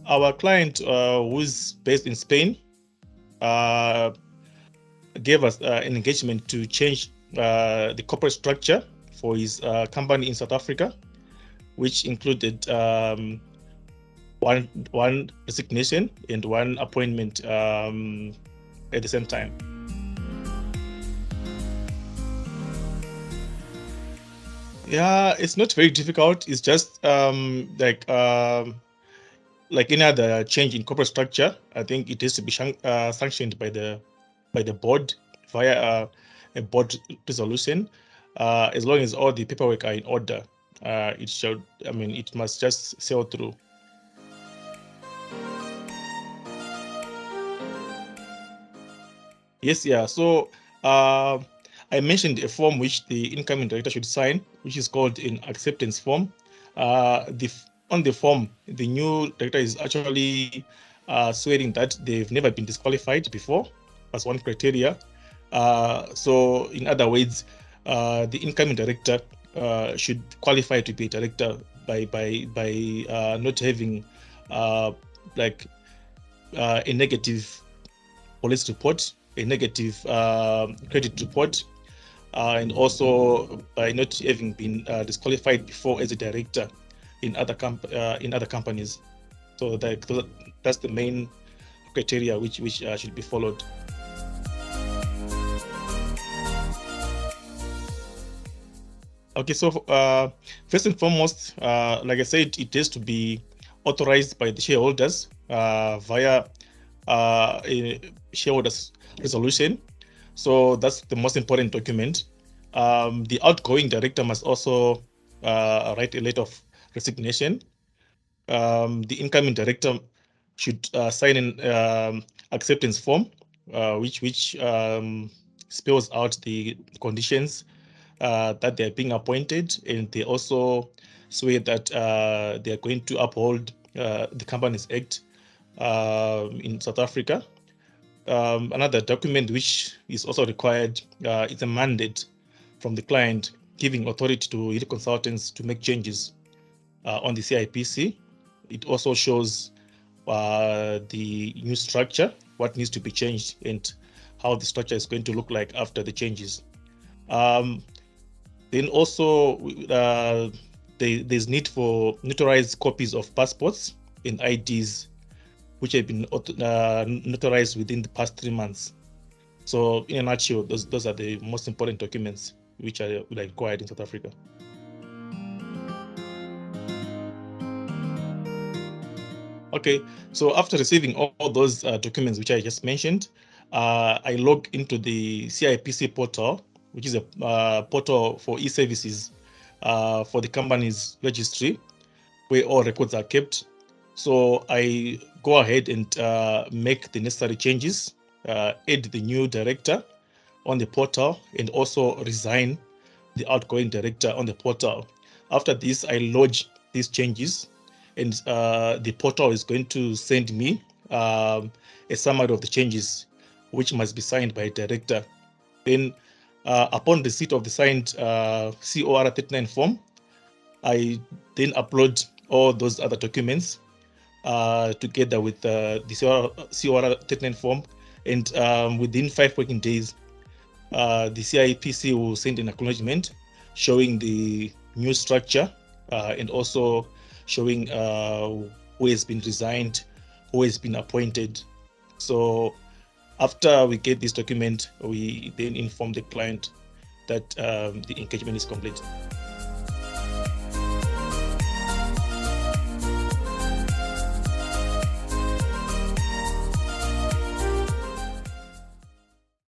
Our client, who's based in Spain, gave us an engagement to change the corporate structure for his company in South Africa, which included one resignation and one appointment at the same time. Yeah, it's not very difficult. It's just like any other change in corporate structure. I think it has to be sanctioned by the board via a board resolution. As long as all the paperwork are in order, it must just sail through. Yes, yeah. So I mentioned a form which the incoming director should sign, which is called an acceptance form. On the form, the new director is actually swearing that they've never been disqualified before, as one criteria. So in other words, the incoming director should qualify to be a director by not having a negative police report, a negative credit report, and also by not having been disqualified before as a director in other companies. So that's the main criteria which should be followed. Okay, so first and foremost, like I said, it has to be authorized by the shareholders via a shareholders resolution. So that's the most important document. The outgoing director must also write a letter of resignation. The incoming director should sign an acceptance form, which spells out the conditions that they are being appointed, and they also swear that they are going to uphold the Companies Act in South Africa. Another document which is also required is a mandate from the client giving authority to Healy Consultants to make changes on the CIPC. It also shows the new structure, what needs to be changed, and how the structure is going to look like after the changes. Then also there's need for notarized copies of passports and IDs which have been notarized within the past 3 months. So in a nutshell, those are the most important documents which are required in South Africa. Okay, so after receiving all those documents which I just mentioned, I log into the CIPC portal, which is a portal for e-services for the company's registry, where all records are kept. So I go ahead and make the necessary changes, add the new director on the portal, and also resign the outgoing director on the portal. After this, I lodge these changes, and the portal is going to send me a summary of the changes, which must be signed by a director. Then, upon receipt of the signed COR 39 form, I then upload all those other documents together with the COR 39 form, and within 5 working days, the CIPC will send an acknowledgement showing the new structure and also showing who has been resigned, who has been appointed. So after we get this document, we then inform the client that the engagement is complete.